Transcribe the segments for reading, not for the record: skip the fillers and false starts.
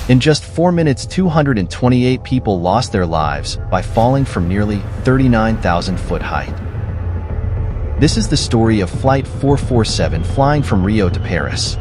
In just 4 minutes, 228 people lost their lives by falling from nearly 39,000-foot height. This is the story of Flight 447 flying from Rio to Paris.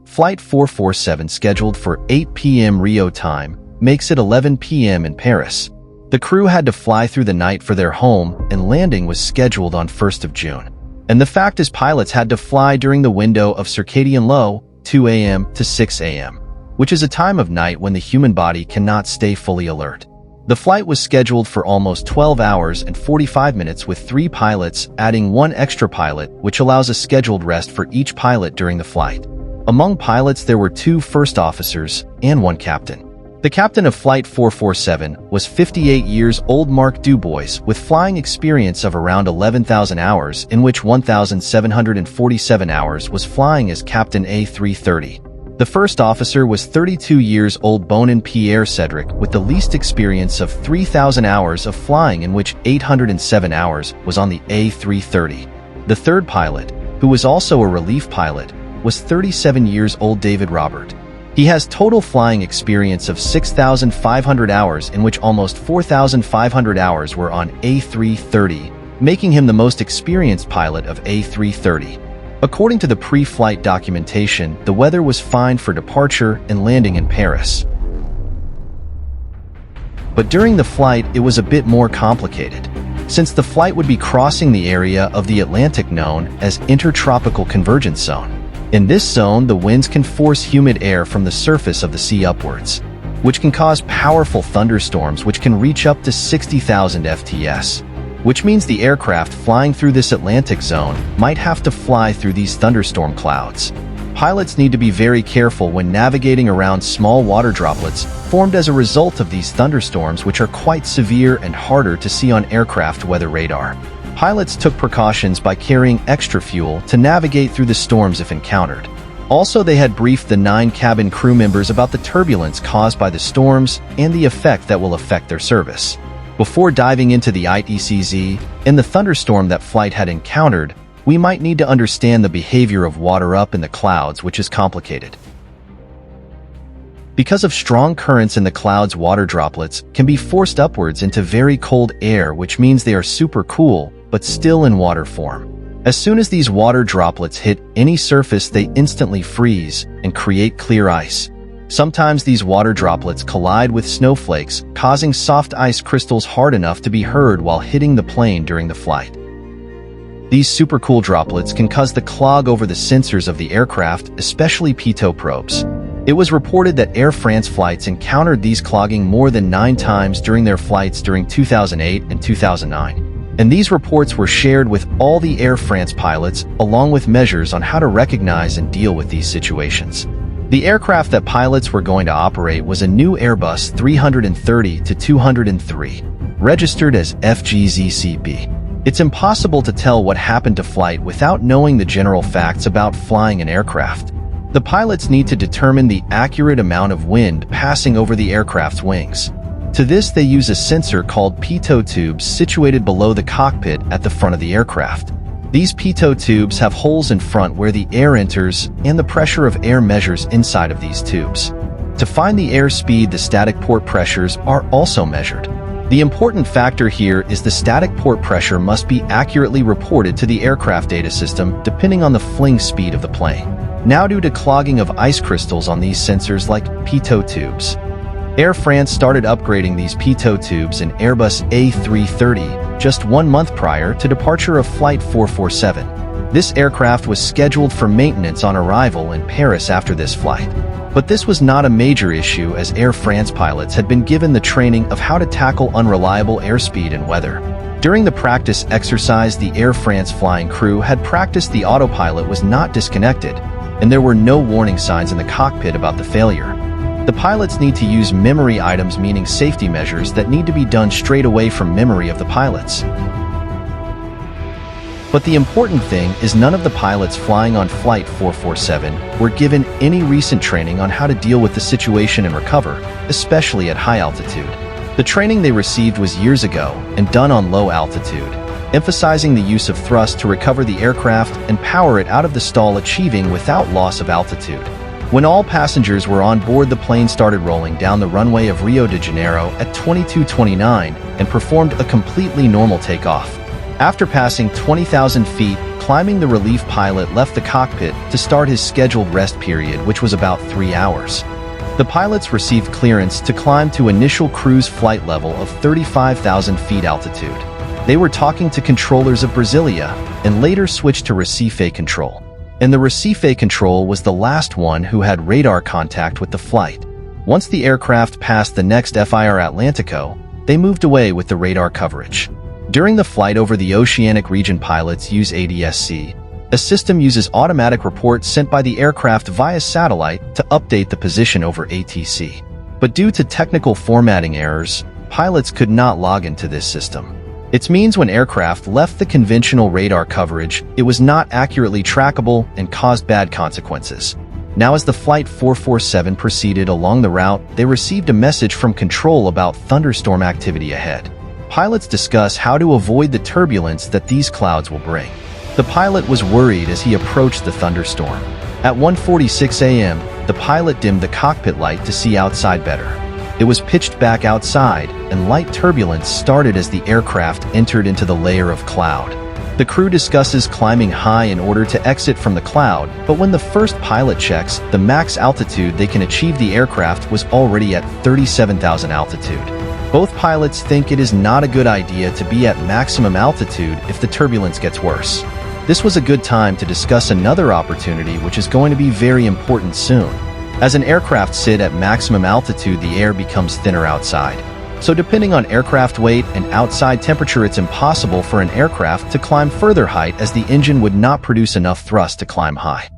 Flight 447, scheduled for 8 p.m. Rio time, makes it 11 p.m. in Paris. The crew had to fly through the night for their home, and landing was scheduled on 1st of June. And the fact is, pilots had to fly during the window of circadian low, 2 a.m. to 6 a.m., which is a time of night when the human body cannot stay fully alert. The flight was scheduled for almost 12 hours and 45 minutes with 3 pilots, adding 1 extra pilot, which allows a scheduled rest for each pilot during the flight. Among pilots, there were 2 first officers and 1 captain. The captain of Flight 447 was 58 years old Marc Dubois, with flying experience of around 11,000 hours, in which 1,747 hours was flying as Captain A330. The first officer was 32 years old Bonan Pierre Cedric, with the least experience of 3,000 hours of flying, in which 807 hours was on the A330. The third pilot, who was also a relief pilot, was 37 years old David Robert. He has total flying experience of 6,500 hours, in which almost 4,500 hours were on A330, making him the most experienced pilot of A330. According to the pre-flight documentation, the weather was fine for departure and landing in Paris. But during the flight, it was a bit more complicated, since the flight would be crossing the area of the Atlantic known as Intertropical Convergence Zone. In this zone, the winds can force humid air from the surface of the sea upwards, which can cause powerful thunderstorms which can reach up to 60,000 FTS, which means the aircraft flying through this Atlantic zone might have to fly through these thunderstorm clouds. Pilots need to be very careful when navigating around small water droplets formed as a result of these thunderstorms, which are quite severe and harder to see on aircraft weather radar. Pilots took precautions by carrying extra fuel to navigate through the storms if encountered. Also, they had briefed the 9 cabin crew members about the turbulence caused by the storms and the effect that will affect their service. Before diving into the ITCZ and the thunderstorm that flight had encountered, we might need to understand the behavior of water up in the clouds, which is complicated. Because of strong currents in the clouds, water droplets can be forced upwards into very cold air, which means they are super cool, but still in water form. As soon as these water droplets hit any surface, they instantly freeze and create clear ice. Sometimes these water droplets collide with snowflakes, causing soft ice crystals hard enough to be heard while hitting the plane during the flight. These supercool droplets can cause the clog over the sensors of the aircraft, especially pitot probes. It was reported that Air France flights encountered these clogging more than 9 times during their flights during 2008 and 2009. And these reports were shared with all the Air France pilots, along with measures on how to recognize and deal with these situations. The aircraft that pilots were going to operate was a new Airbus A330-203, registered as FGZCB. It's impossible to tell what happened to flight without knowing the general facts about flying an aircraft. The pilots need to determine the accurate amount of wind passing over the aircraft's wings. To this, they use a sensor called pitot tubes situated below the cockpit at the front of the aircraft. These pitot tubes have holes in front where the air enters, and the pressure of air measures inside of these tubes. To find the air speed, the static port pressures are also measured. The important factor here is the static port pressure must be accurately reported to the aircraft data system depending on the fling speed of the plane. Now, due to clogging of ice crystals on these sensors like pitot tubes, Air France started upgrading these pitot tubes in Airbus A330 just 1 month prior to departure of Flight 447. This aircraft was scheduled for maintenance on arrival in Paris after this flight. But this was not a major issue, as Air France pilots had been given the training of how to tackle unreliable airspeed and weather. During the practice exercise, the Air France flying crew had practiced the autopilot was not disconnected, and there were no warning signs in the cockpit about the failure. The pilots need to use memory items, meaning safety measures that need to be done straight away from memory of the pilots. But the important thing is none of the pilots flying on Flight 447 were given any recent training on how to deal with the situation and recover, especially at high altitude. The training they received was years ago and done on low altitude. emphasizing the use of thrust to recover the aircraft and power it out of the stall, achieving without loss of altitude. When all passengers were on board, the plane started rolling down the runway of Rio de Janeiro at 22:29 and performed a completely normal takeoff. After passing 20,000 feet, climbing, the relief pilot left the cockpit to start his scheduled rest period, which was about 3 hours. The pilots received clearance to climb to initial cruise flight level of 35,000 feet altitude. They were talking to controllers of Brasilia and later switched to Recife control. And the Recife control was the last one who had radar contact with the flight. Once the aircraft passed the next FIR Atlântico, they moved away with the radar coverage. During the flight over the oceanic region, pilots use ADSC. A system uses automatic reports sent by the aircraft via satellite to update the position over ATC. But due to technical formatting errors, pilots could not log into this system. It means when aircraft left the conventional radar coverage, it was not accurately trackable and caused bad consequences. Now, as the Flight 447 proceeded along the route, they received a message from control about thunderstorm activity ahead. Pilots discuss how to avoid the turbulence that these clouds will bring. The pilot was worried as he approached the thunderstorm. At 1:46 a.m., the pilot dimmed the cockpit light to see outside better. It was pitched back outside, and light turbulence started as the aircraft entered into the layer of cloud. The crew discusses climbing high in order to exit from the cloud, but when the first pilot checks the max altitude they can achieve, the aircraft was already at 37,000 altitude. Both pilots think it is not a good idea to be at maximum altitude if the turbulence gets worse. This was a good time to discuss another opportunity which is going to be very important soon. As an aircraft sit at maximum altitude, the air becomes thinner outside. So depending on aircraft weight and outside temperature, it's impossible for an aircraft to climb further height as the engine would not produce enough thrust to climb high.